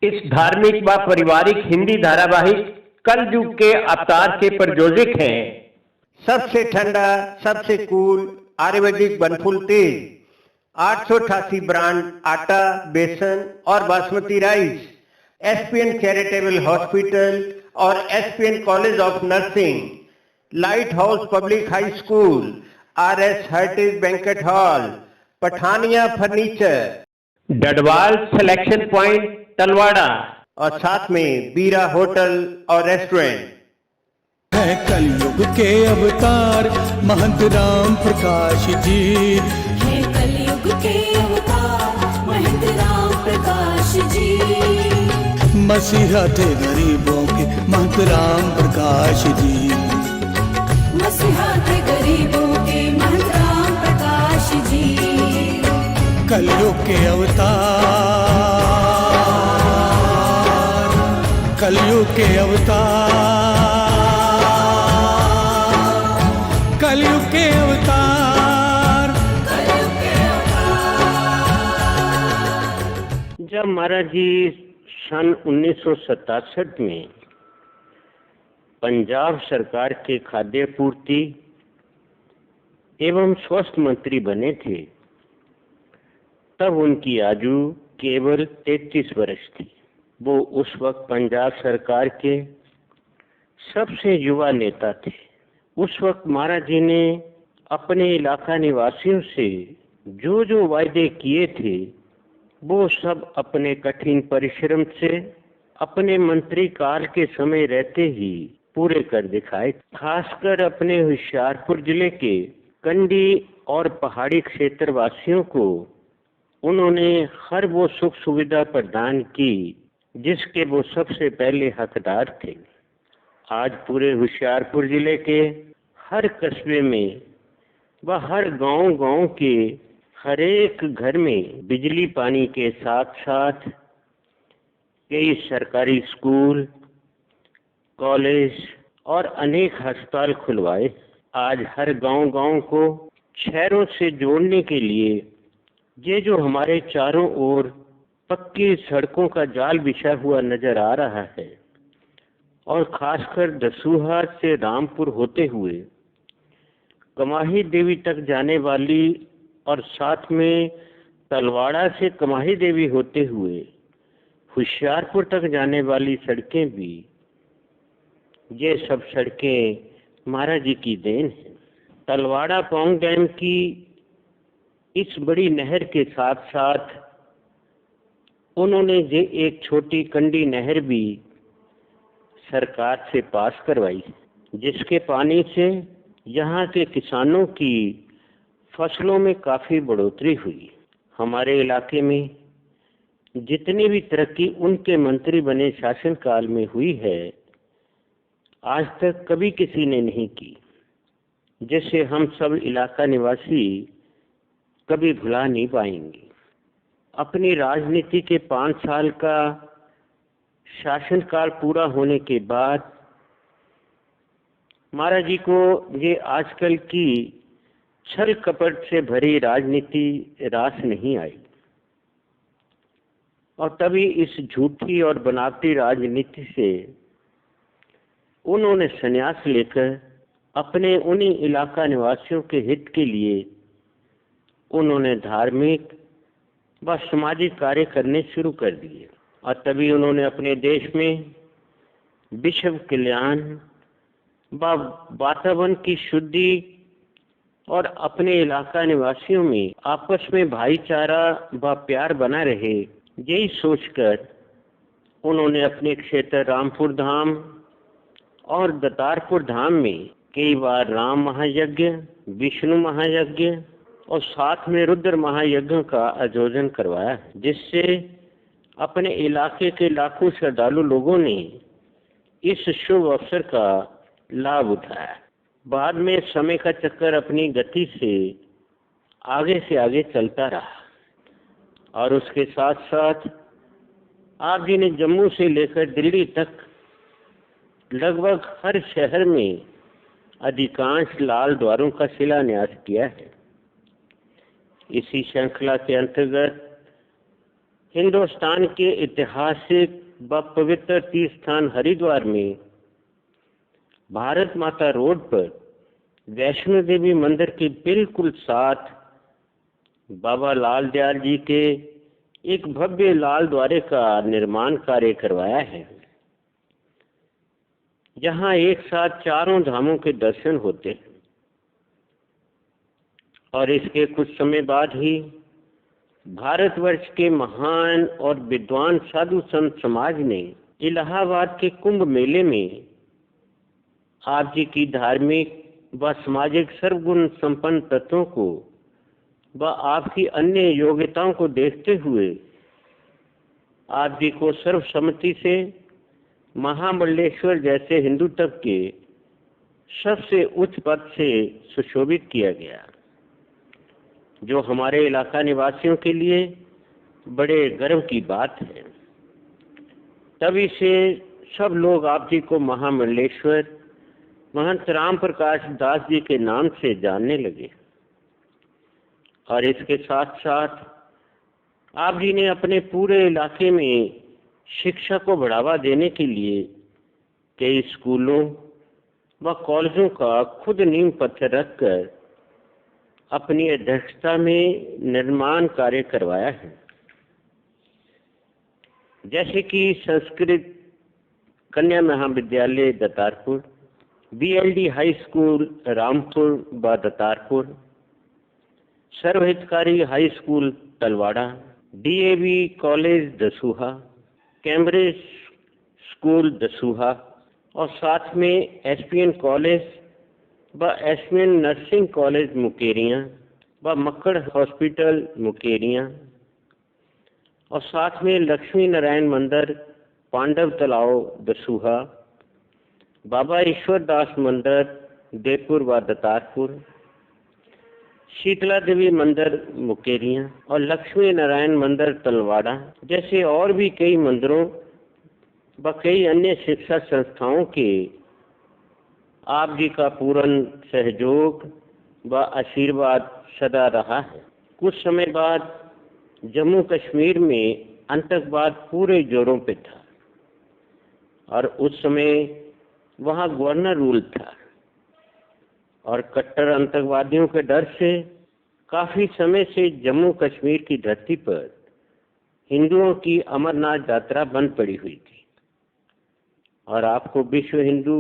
इस धार्मिक व पारिवारिक हिंदी धारावाहिक कलयुग के अवतार के प्रयोजक हैं सबसे ठंडा, सबसे कूल आयुर्वेदिक बनफुल तेल, 888 ब्रांड आटा, बेसन और basmati rice, SPN charitable hospital और SPN college of nursing, light house public high school, RS heritage banquet hall, Pathania furniture, Dadwal selection point Talwara और साथ में बीरा होटल और रेस्टोरेंट। है कलयुग के अवतार महंत राम प्रकाश जी, है कलयुग के अवतार महंत राम प्रकाश जी। मसीहा थे गरीबों के महंत राम प्रकाश जी, मसीहा थे गरीबों के महंत राम प्रकाश जी। कलयुग के अवतार, कलयुग के अवतार, कलयुग के अवतार, कलयुग के अवतार। जब महाराज जी सन 1967 में पंजाब सरकार के खाद्य पूर्ति एवं स्वास्थ्य मंत्री बने थे, तब उनकी आयु केवल 33 वर्ष थी। वो उस वक्त पंजाब सरकार के सबसे युवा नेता थे। उस वक्त महाराज जी ने अपने इलाका निवासियों से जो जो वायदे किए थे वो सब अपने कठिन परिश्रम से अपने मंत्री काल के समय रहते ही पूरे कर दिखाए। खासकर अपने होशियारपुर जिले के कंडी और पहाड़ी क्षेत्र वासियों को उन्होंने हर वो सुख सुविधा प्रदान की जिसके वो सबसे पहले हकदार थे। आज पूरे होशियारपुर जिले के हर कस्बे में व हर गांव के हर एक घर में बिजली पानी के साथ साथ कई सरकारी स्कूल, कॉलेज और अनेक अस्पताल खुलवाए। आज हर गांव को शहरों से जोड़ने के लिए ये जो हमारे चारों ओर पक्की सड़कों का जाल बिछा हुआ नजर आ रहा है और खासकर दसूहा से रामपुर होते हुए कमाही देवी तक जाने वाली और साथ में तलवाड़ा से कमाही देवी होते हुए होशियारपुर तक जाने वाली सड़कें भी, ये सब सड़कें महाराज जी की देन है। तलवाड़ा पौंग डैम की इस बड़ी नहर के साथ साथ उन्होंने ये एक छोटी कंडी नहर भी सरकार से पास करवाई, जिसके पानी से यहाँ के किसानों की फसलों में काफ़ी बढ़ोतरी हुई। हमारे इलाके में जितनी भी तरक्की उनके मंत्री बने शासनकाल में हुई है, आज तक कभी किसी ने नहीं की, जिसे हम सब इलाका निवासी कभी भुला नहीं पाएंगे। अपनी राजनीति के 5 साल का शासनकाल पूरा होने के बाद महाराज जी को ये आजकल की छल कपट से भरी राजनीति रास नहीं आई और तभी इस झूठी और बनावटी राजनीति से उन्होंने संन्यास लेकर अपने उन्हीं इलाका निवासियों के हित के लिए उन्होंने धार्मिक व सामाजिक कार्य करने शुरू कर दिए और तभी उन्होंने अपने देश में विश्व कल्याण व वातावरण की शुद्धि और अपने इलाका निवासियों में आपस में भाईचारा व प्यार बना रहे, यही सोचकर उन्होंने अपने क्षेत्र रामपुर धाम और दतारपुर धाम में कई बार राम महायज्ञ, विष्णु महायज्ञ और साथ में रुद्र महायज्ञ का आयोजन करवाया, जिससे अपने इलाके के लाखों श्रद्धालु लोगों ने इस शुभ अवसर का लाभ उठाया। बाद में समय का चक्कर अपनी गति से आगे चलता रहा और उसके साथ साथ आप जी ने जम्मू से लेकर दिल्ली तक लगभग हर शहर में अधिकांश लाल द्वारों का शिलान्यास किया है। इसी श्रृंखला के अंतर्गत हिंदुस्तान के ऐतिहासिक व पवित्र तीर्थ स्थान हरिद्वार में भारत माता रोड पर वैष्णो देवी मंदिर के बिल्कुल साथ बाबा लाल दयाल जी के एक भव्य लाल द्वारे का निर्माण कार्य करवाया है, जहां एक साथ चारों धामों के दर्शन होते हैं। और इसके कुछ समय बाद ही भारतवर्ष के महान और विद्वान साधु संत समाज ने इलाहाबाद के कुंभ मेले में आप जी की धार्मिक व सामाजिक सर्वगुण संपन्न तत्वों को व आपकी अन्य योग्यताओं को देखते हुए आप जी को सर्वसम्मति से महामंडलेश्वर जैसे हिंदू तब के सबसे उच्च पद से सुशोभित किया गया, जो हमारे इलाका निवासियों के लिए बड़े गर्व की बात है। तभी से सब लोग आप जी को महामंडलेश्वर महंत राम प्रकाश दास जी के नाम से जानने लगे। और इसके साथ साथ आप जी ने अपने पूरे इलाके में शिक्षा को बढ़ावा देने के लिए कई स्कूलों व कॉलेजों का खुद नींव पत्थर रखकर अपनी अध्यक्षता में निर्माण कार्य करवाया है, जैसे कि संस्कृत कन्या महाविद्यालय Datarpur, BLD high school Rampur व Datarpur, Sarvhitkari high school Talwara, DAV college Dasuya, Cambridge school Dasuya और साथ में एसपीएन कॉलेज व एसपीएन नर्सिंग कॉलेज मुकेरियाँ व मक्कड़ हॉस्पिटल मुकेरियाँ और साथ में लक्ष्मी नारायण मंदिर पांडव तालाव दसूहा, बाबा ईश्वर दास मंदिर देवपुर व दतारपुर, शीतला देवी मंदिर मुकेरियाँ और लक्ष्मी नारायण मंदिर तलवाड़ा जैसे और भी कई मंदिरों व कई अन्य शिक्षा संस्थाओं के आप जी का पूर्ण सहयोग व आशीर्वाद सदा रहा है। कुछ समय बाद जम्मू कश्मीर में आतंकवाद पूरे जोरों पे था और उस समय वहाँ गवर्नर रूल था और कट्टर आतंकवादियों के डर से काफी समय से जम्मू कश्मीर की धरती पर हिंदुओं की अमरनाथ यात्रा बंद पड़ी हुई थी। और आपको विश्व हिंदू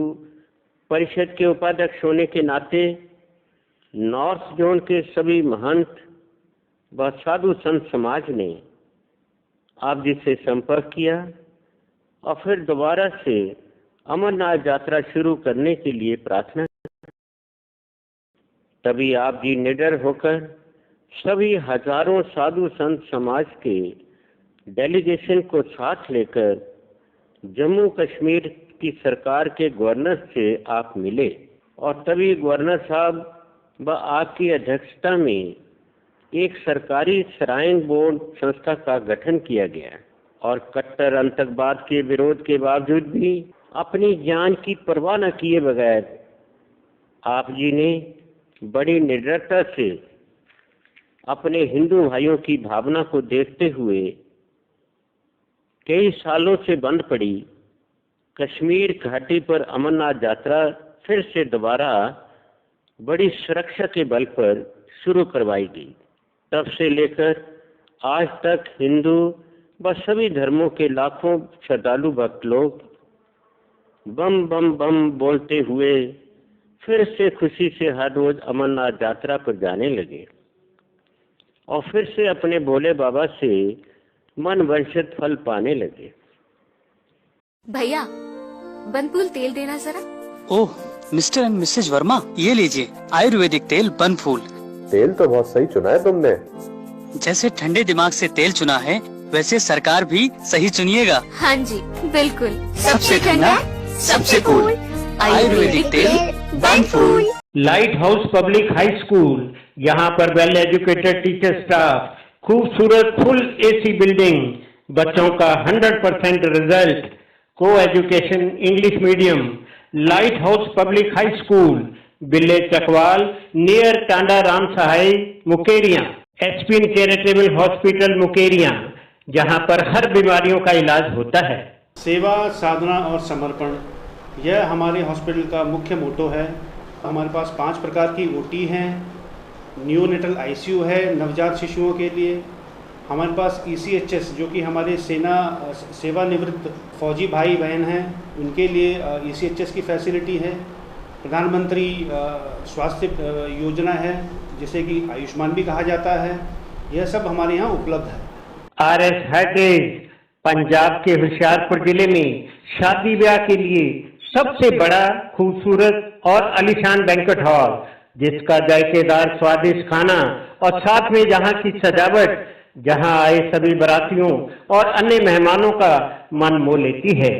परिषद के उपाध्यक्ष होने के नाते नॉर्थ जोन के सभी महंत व साधु संत समाज ने आप जी से संपर्क किया और फिर दोबारा से अमरनाथ यात्रा शुरू करने के लिए प्रार्थना। तभी आप जी निडर होकर सभी हजारों साधु संत समाज के डेलीगेशन को साथ लेकर जम्मू कश्मीर की सरकार के गवर्नर से आप मिले और तभी गवर्नर साहब व आपकी अध्यक्षता में एक सरकारी श्राइन बोर्ड संस्था का गठन किया गया और कट्टर आतंकवाद के विरोध के बावजूद भी अपनी जान की परवाह न किए बगैर आप जी ने बड़ी निडरता से अपने हिंदू भाइयों की भावना को देखते हुए कई सालों से बंद पड़ी कश्मीर घाटी पर अमरनाथ यात्रा फिर से दोबारा बड़ी सुरक्षा के बल पर शुरू करवाई गई। तब से लेकर आज तक हिंदू व सभी धर्मों के लाखों श्रद्धालु भक्त लोग बम बम बम बोलते हुए फिर से खुशी से हर रोज अमरनाथ यात्रा पर जाने लगे और फिर से अपने भोले बाबा से मन वांछित फल पाने लगे। भैया बनफूल तेल देना जरा। ओह मिस्टर एंड मिसेज वर्मा, ये लीजिए आयुर्वेदिक तेल बनफूल। तेल तो बहुत सही चुना है तुमने। जैसे ठंडे दिमाग से तेल चुना है वैसे सरकार भी सही चुनिएगा। हाँ जी बिल्कुल, सबसे ठंडा सबसे कूल आयुर्वेदिक तेल Banphool. Light house public high school, यहाँ पर वेल एजुकेटेड टीचर स्टाफ, खूबसूरत फुल एसी बिल्डिंग, बच्चों का 100% result, co-education English medium. Light house public high school, village Chakwal near Tanda Ram Sahay Mukerian, SPN charitable hospital Mukerian, जहां पर हर बीमारियों का इलाज होता है। सेवा, साधना और समर्पण, यह हमारे हॉस्पिटल का मुख्य मोटो है। हमारे पास 5 प्रकार की ओटी हैं, नियोनेटल आईसीयू है नवजात शिशुओं के लिए। हमारे पास ECHS जो कि हमारे सेवानिवृत्त फौजी भाई बहन हैं उनके लिए ECHS की फैसिलिटी है। प्रधानमंत्री स्वास्थ्य योजना है जिसे कि आयुष्मान भी कहा जाता है। यह सब हमारे यहाँ उपलब्ध है। RS हेरिटेज पंजाब के होशियारपुर जिले में शादी ब्याह के लिए सबसे बड़ा, खूबसूरत और आलीशान बैंक्वेट हॉल, जिसका जायकेदार स्वादिष्ट खाना और साथ में जहां की सजावट जहां आए सभी बारातियों और अन्य मेहमानों का मन मोह लेती है।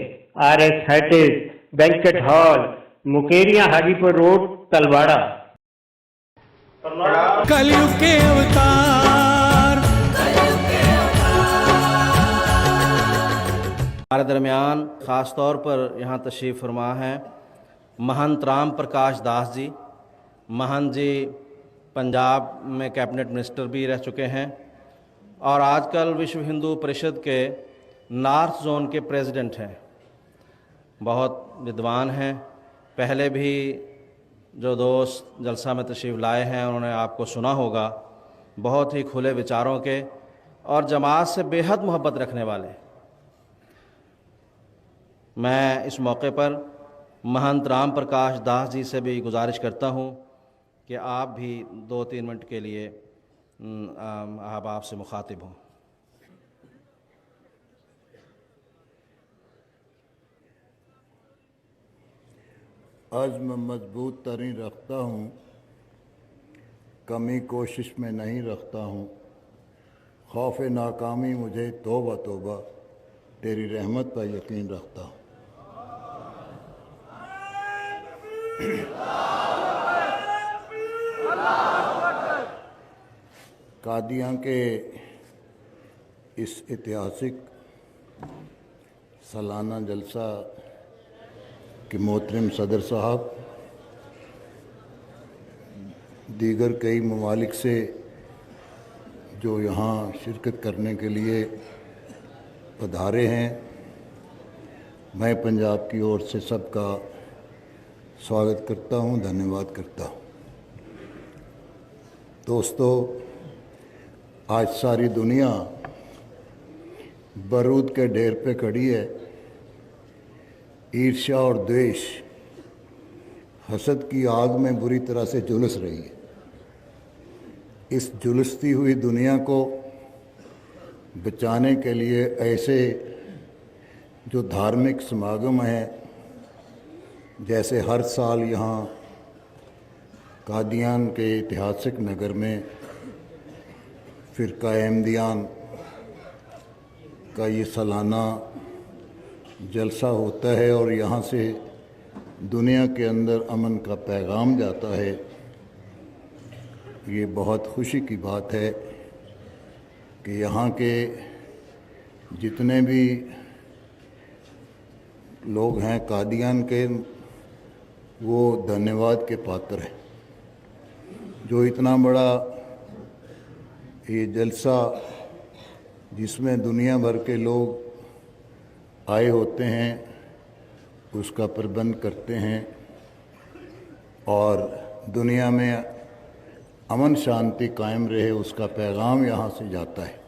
RS heritage banquet hall, Mukerian, Hajipur road, Talwara. कलयुग के अवतार। हमारे दरमियान ख़ास तौर पर यहाँ तशरीफ़ फरमा है महंत राम प्रकाश दास जी। महंत जी पंजाब में कैबिनेट मिनिस्टर भी रह चुके हैं और आजकल विश्व हिंदू परिषद के नॉर्थ जोन के प्रेसिडेंट हैं। बहुत विद्वान हैं। पहले भी जो दोस्त जलसा में तशरीफ़ लाए हैं उन्होंने आपको सुना होगा। बहुत ही खुले विचारों के और जमात से बेहद मोहब्बत रखने वाले। मैं इस मौके पर महंत राम प्रकाश दास जी से भी गुजारिश करता हूँ कि आप भी 2-3 मिनट के लिए आप आपसे मुखातिब हों। अज़्म मजबूत तरीन रखता हूँ, कमी कोशिश में नहीं रखता हूँ। खौफ नाकामी मुझे तौबा तौबा, तेरी रहमत पर यकीन रखता हूँ। कादियाँ के इस ऐतिहासिक सालाना जलसा के मोहतरम सदर साहब, दीगर कई ममालिक से जो यहाँ शिरकत करने के लिए पधारे हैं, मैं पंजाब की ओर से सबका स्वागत करता हूँ, धन्यवाद करता हूँ। दोस्तों, आज सारी दुनिया बारूद के ढेर पे खड़ी है। ईर्ष्या और द्वेष, हसद की आग में बुरी तरह से झुलस रही है। इस झुलसती हुई दुनिया को बचाने के लिए ऐसे जो धार्मिक समागम हैं, जैसे हर साल यहाँ कादियान के ऐतिहासिक नगर में फ़िरका अहमदियान का ये सालाना जलसा होता है और यहाँ से दुनिया के अंदर अमन का पैगाम जाता है। ये बहुत खुशी की बात है कि यहाँ के जितने भी लोग हैं कादियान के, वो धन्यवाद के पात्र हैं। जो इतना बड़ा ये जलसा जिसमें दुनिया भर के लोग आए होते हैं, उसका प्रबंध करते हैं और दुनिया में अमन शांति कायम रहे, उसका पैगाम यहाँ से जाता है।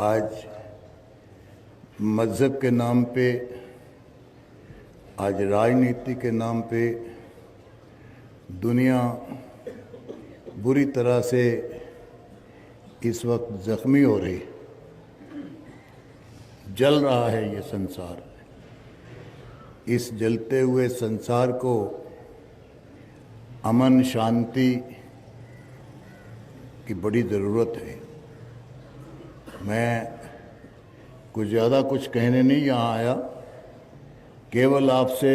आज मज़हब के नाम पे, आज राजनीति के नाम पे दुनिया बुरी तरह से इस वक्त ज़ख्मी हो रही, जल रहा है ये संसार। इस जलते हुए संसार को अमन शांति की बड़ी ज़रूरत है। मैं कुछ ज़्यादा कुछ कहने नहीं यहाँ आया, केवल आपसे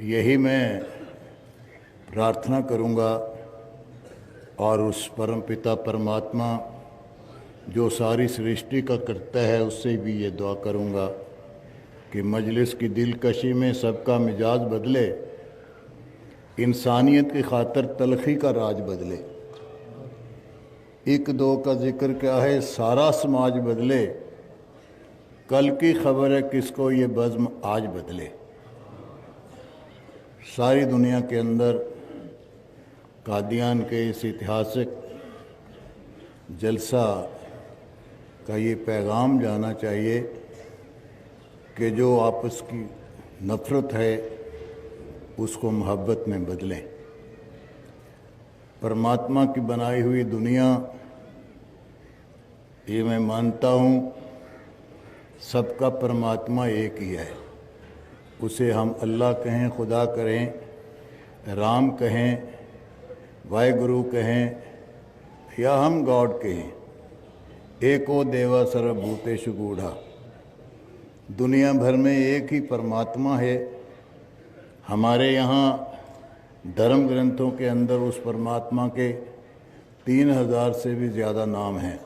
यही मैं प्रार्थना करूँगा और उस परम पिता परमात्मा जो सारी सृष्टि का करता है उससे भी ये दुआ करूँगा कि मजलिस की दिलकशी में सबका मिजाज बदले, इंसानियत की खातर तलखी का राज बदले। एक दो का जिक्र क्या है, सारा समाज बदले, कल की खबर है किसको ये बज़्म आज बदले। सारी दुनिया के अंदर कादियान के इस ऐतिहासिक जलसा का ये पैगाम जाना चाहिए कि जो आपस की नफ़रत है उसको मोहब्बत में बदलें। परमात्मा की बनाई हुई दुनिया, ये मैं मानता हूँ, सबका परमात्मा एक ही है। उसे हम अल्लाह कहें, खुदा कहें, राम कहें, वाहेगुरु कहें या हम गॉड कहें, एको देवा सर्वभूतेषु गूढ़ा। दुनिया भर में एक ही परमात्मा है। हमारे यहाँ धर्म ग्रंथों के अंदर उस परमात्मा के 3000 से भी ज़्यादा नाम हैं,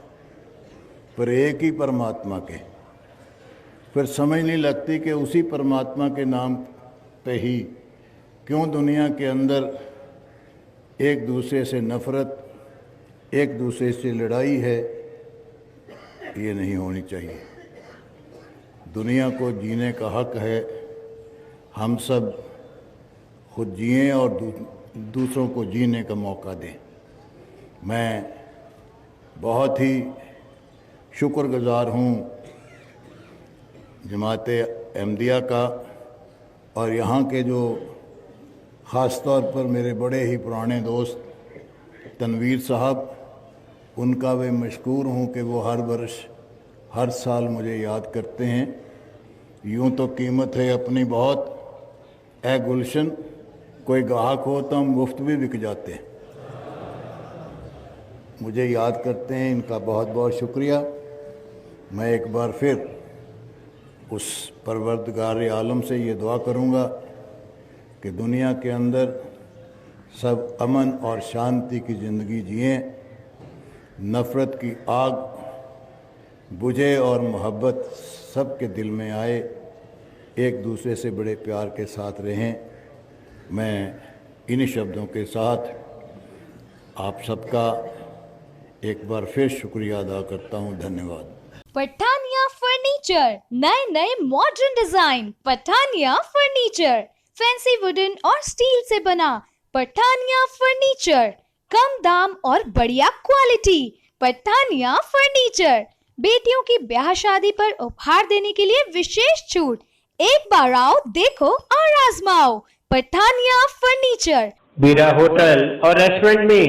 पर एक ही परमात्मा के। फिर समझ नहीं लगती कि उसी परमात्मा के नाम पे ही क्यों दुनिया के अंदर एक दूसरे से नफ़रत, एक दूसरे से लड़ाई है। ये नहीं होनी चाहिए। दुनिया को जीने का हक है। हम सब खुद जिएं और दूसरों को जीने का मौका दें। मैं बहुत ही शुक्रगुज़ार हूँ जमात अहमदिया का और यहाँ के जो ख़ास तौर पर मेरे बड़े ही पुराने दोस्त तनवीर साहब, उनका मैं मशकूर हूँ कि वो हर वर्ष हर साल मुझे याद करते हैं। यूँ तो कीमत है अपनी बहुत, ए गुलशन, कोई गाहक हो तो हम मुफ्त भी बिक जाते हैं। मुझे याद करते हैं, इनका बहुत बहुत शुक्रिया। मैं एक बार फिर उस परवरदिगार आलम से ये दुआ करूँगा कि दुनिया के अंदर सब अमन और शांति की ज़िंदगी जिएं, नफ़रत की आग बुझे और मोहब्बत सबके दिल में आए, एक दूसरे से बड़े प्यार के साथ रहें। मैं इन्हीं शब्दों के साथ आप सबका एक बार फिर शुक्रिया अदा करता हूँ। धन्यवाद। पठानिया फर्नीचर, नए नए modern design. Pathania furniture, fancy wooden और स्टील से बना। पठानिया फर्नीचर, कम दाम और बढ़िया क्वालिटी। पठानिया फर्नीचर, बेटियों की ब्याह शादी पर उपहार देने के लिए विशेष छूट। एक बार आओ, देखो और आजमाओ। पठानिया फर्नीचर। बीरा होटल और रेस्टोरेंट में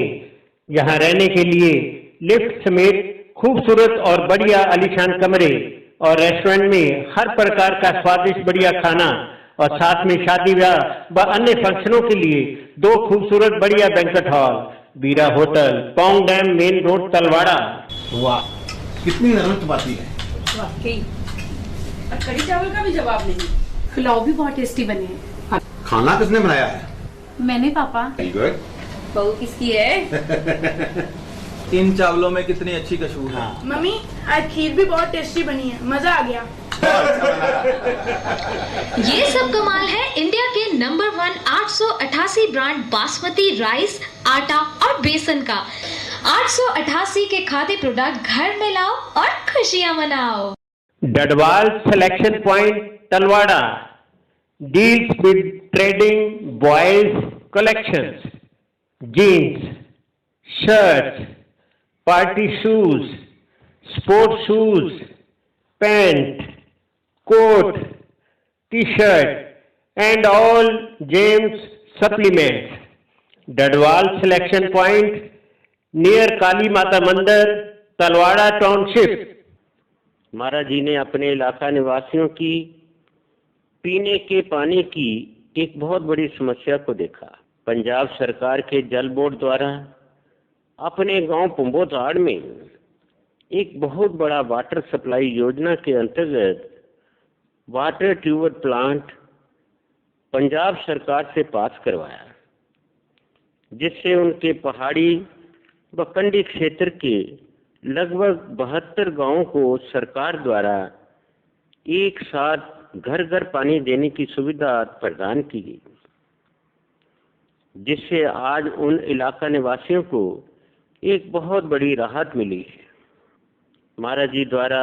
यहाँ रहने के लिए लिफ्ट समेत खूबसूरत और बढ़िया आलीशान कमरे और रेस्टोरेंट में हर प्रकार का स्वादिष्ट बढ़िया खाना और साथ में शादी ब्याह व अन्य फंक्शनों के लिए 2 खूबसूरत बढ़िया बैंक्वेट हॉल। बीरा hotel, Pong dam main road, Talwara. वाह, कितनी नरम चपाती है। वाकई, और कड़ी चावल का भी जवाब नहीं। पुलाव भी बहुत टेस्टी बने हैं। खाना किसने बनाया है? मैंने पापा। गुड। बहू किसकी है? इन चावलों में कितनी अच्छी खुशबू है। मम्मी, आज खीर भी बहुत टेस्टी बनी है, मजा आ गया। ये सब कमाल है इंडिया के नंबर 1 888 ब्रांड बासमती राइस, आटा और बेसन का। 888 के खाद्य प्रोडक्ट घर में लाओ और खुशियां मनाओ। Dadwal selection point, Talwara, deals with trading boys collections, jeans, shirts, party shoes, sports shoes, pant, coat, T-shirt and all gems supplements. Dadwal selection point near Kali Mata मंदिर, तलवाड़ा टाउनशिप। महाराज जी ने अपने इलाका निवासियों की पीने के पानी की एक बहुत बड़ी समस्या को देखा। पंजाब सरकार के जल बोर्ड द्वारा अपने गांव पुंबोताड़ में एक बहुत बड़ा वाटर सप्लाई योजना के अंतर्गत वाटर ट्यूबवेल प्लांट पंजाब सरकार से पास करवाया, जिससे उनके पहाड़ी व कंडी क्षेत्र के लगभग 72 गांवों को सरकार द्वारा एक साथ घर घर पानी देने की सुविधा प्रदान की गई, जिससे आज उन इलाका निवासियों को एक बहुत बड़ी राहत मिली है। महाराज जी द्वारा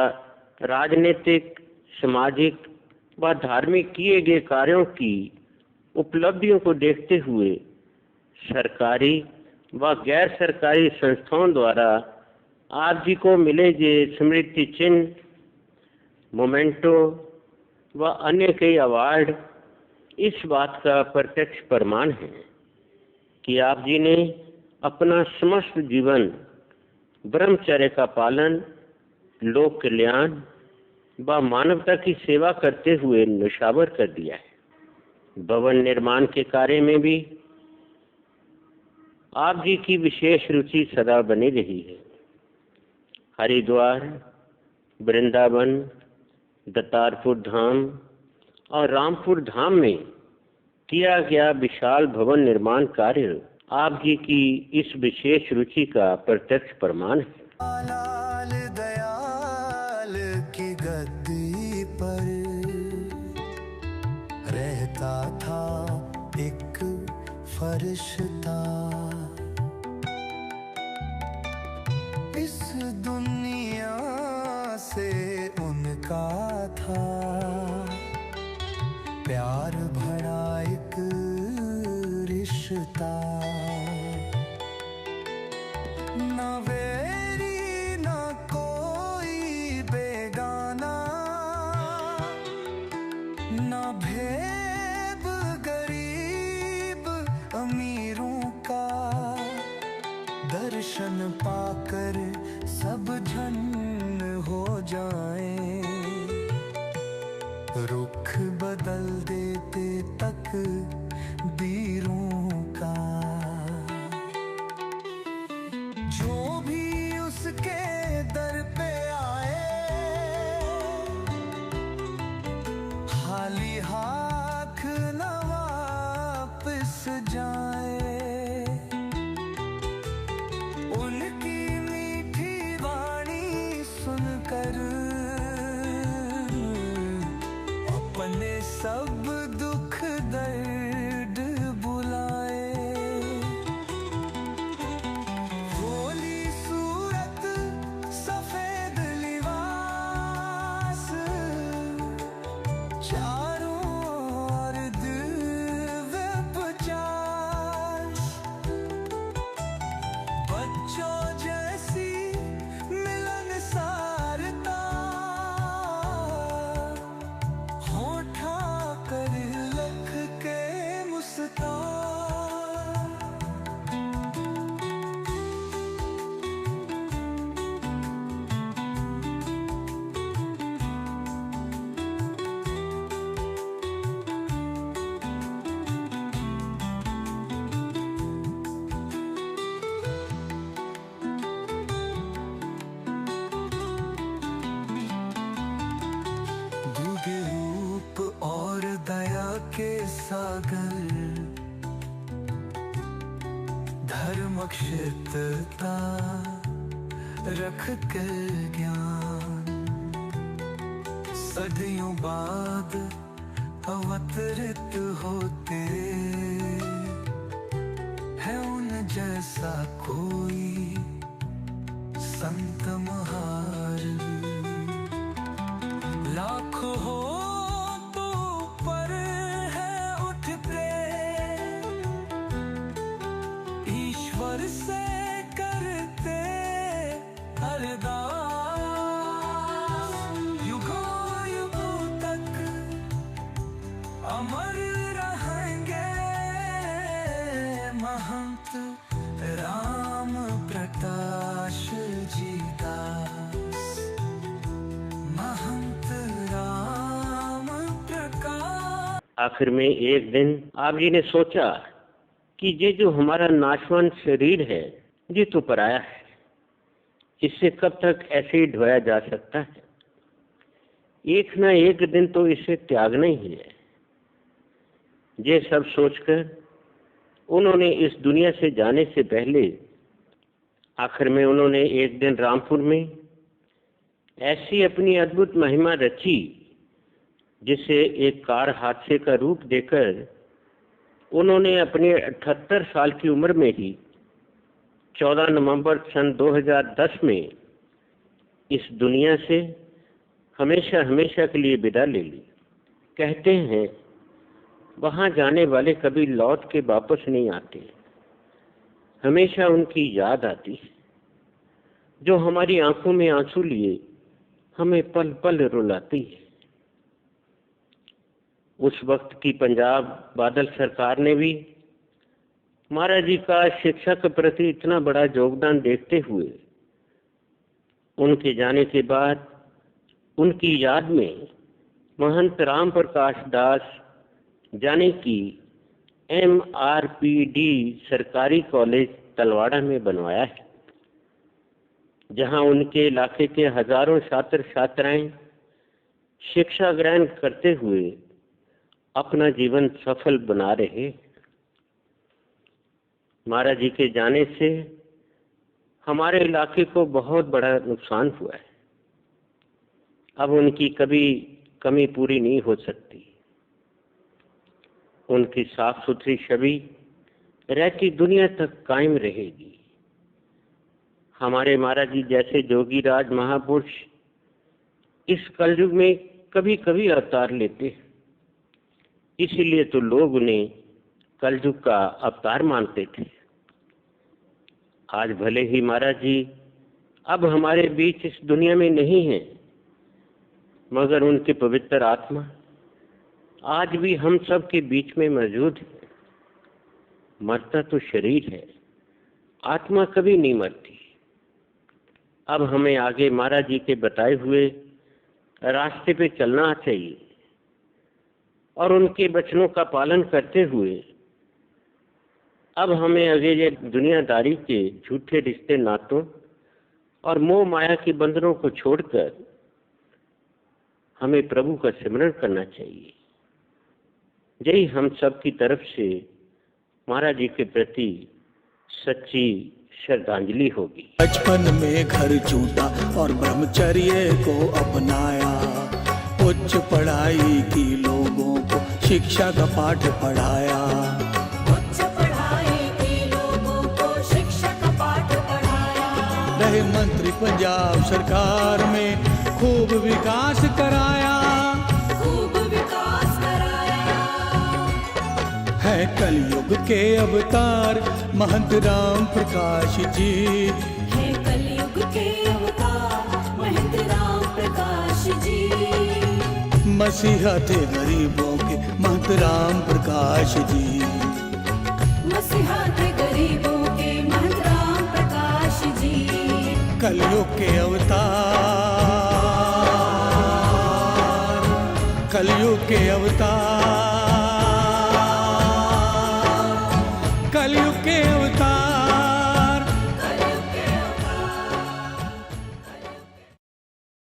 राजनीतिक, सामाजिक व धार्मिक किए गए कार्यों की उपलब्धियों को देखते हुए सरकारी व गैर सरकारी संस्थाओं द्वारा आप जी को मिले जे स्मृति चिन्ह, मोमेंटो व अन्य कई अवार्ड इस बात का प्रत्यक्ष प्रमाण है कि आप जी ने अपना समस्त जीवन ब्रह्मचर्य का पालन, लोक कल्याण व मानवता की सेवा करते हुए निशावर कर दिया है। भवन निर्माण के कार्य में भी आप जी की विशेष रुचि सदा बनी रही है। हरिद्वार, वृंदावन, दत्तारपुर धाम और रामपुर धाम में किया गया विशाल भवन निर्माण कार्य आप जी की इस विशेष रुचि का प्रत्यक्ष प्रमाण है। लाल दयाल की गद्दी पर रहता था एक फरिश्ता, इस दुनिया से उनका था प्यार भरा एक रिश्ता। ना वेरी ना कोई बेगाना, ना भेद गरीब अमीरों का, दर्शन पाकर सब झन्न हो जाएं, रुख बदल देते तक दीरों का। जो भी उसके दर पे आए खाली हाथ न वापस जाए, उनकी मीठी वाणी सुनकर अपने सब दुख दर्द बुलाए। भोली सूरत सफेद लिबास, चारों ओर दिव्य पचास, बच्चों जैसी मिलनसारता, होठा कर लख के मुस्कान। दुगे रूप और दया के सागर, धर्म क्षिप्रता रख कर ज्ञान, सदियों बाद अवतरित होते है उन जैसा कोई संत महार। लाखों हो तो पर है उठते, ईश्वर से करते अरदास, युगों युगों तक अमर रहेंगे महंत राम प्रकाश जी दास, महंत राम प्रकाश। आखिर में एक दिन आप जी ने सोचा कि ये जो हमारा नाशवान शरीर है ये तो पराया है, इससे कब तक ऐसे ही ढोया जा सकता है। एक न एक दिन तो इसे त्यागना ही है। ये सब सोचकर उन्होंने इस दुनिया से जाने से पहले आखिर में उन्होंने एक दिन रामपुर में ऐसी अपनी अद्भुत महिमा रची जिसे एक कार हादसे का रूप देकर उन्होंने अपने 78 साल की उम्र में ही 14 नवंबर सन 2010 में इस दुनिया से हमेशा हमेशा के लिए विदा ले ली। कहते हैं वहां जाने वाले कभी लौट के वापस नहीं आते, हमेशा उनकी याद आती है जो हमारी आंखों में आंसू लिए हमें पल पल रुलाती है। उस वक्त की पंजाब बादल सरकार ने भी महाराज जी का शिक्षा के प्रति इतना बड़ा योगदान देखते हुए उनके जाने के बाद उनकी याद में महंत राम प्रकाश दास जाने की MRPD सरकारी कॉलेज तलवाड़ा में बनवाया है, जहां उनके इलाके के हजारों छात्र छात्राएं शिक्षा ग्रहण करते हुए अपना जीवन सफल बना रहे। महाराज जी के जाने से हमारे इलाके को बहुत बड़ा नुकसान हुआ है। अब उनकी कभी कमी पूरी नहीं हो सकती। उनकी साफ सुथरी छवि रहती दुनिया तक कायम रहेगी। हमारे महाराज जी जैसे जोगी राज महापुरुष इस कलयुग में कभी कभी अवतार लेते हैं, इसीलिए तो लोग उन्हें कलयुग का अवतार मानते थे। आज भले ही महाराज जी अब हमारे बीच इस दुनिया में नहीं है, मगर उनकी पवित्र आत्मा आज भी हम सब के बीच में मौजूद है। मरता तो शरीर है, आत्मा कभी नहीं मरती। अब हमें आगे महाराज जी के बताए हुए रास्ते पे चलना चाहिए और उनके वचनों का पालन करते हुए अब हमें आगे ये दुनियादारी के झूठे रिश्ते नातों और मोह माया के बंधनों को छोड़कर हमें प्रभु का सिमरन करना चाहिए। यही हम सब की तरफ से महाराज जी के प्रति सच्ची श्रद्धांजलि होगी। बचपन में घर छूटा और ब्रह्मचर्य को अपनाया, उच्च पढ़ाई की लोगों को शिक्षा का पाठ पढ़ाया। उच्च पढ़ाई की लोगों को शिक्षा का पाठ पढ़ाया। रहे मंत्री पंजाब सरकार में खूब विकास कराया। खूब विकास कराया। है कलयुग के अवतार महंत राम प्रकाश जी। है कलयुग के अवतार महंत राम प्रकाश जी। मसीहा थे गरीबों के महंत राम प्रकाश जी। मसीहा थे गरीबों के महंत राम प्रकाश जी। कलयुग के अवतार, कलयुग के अवतार।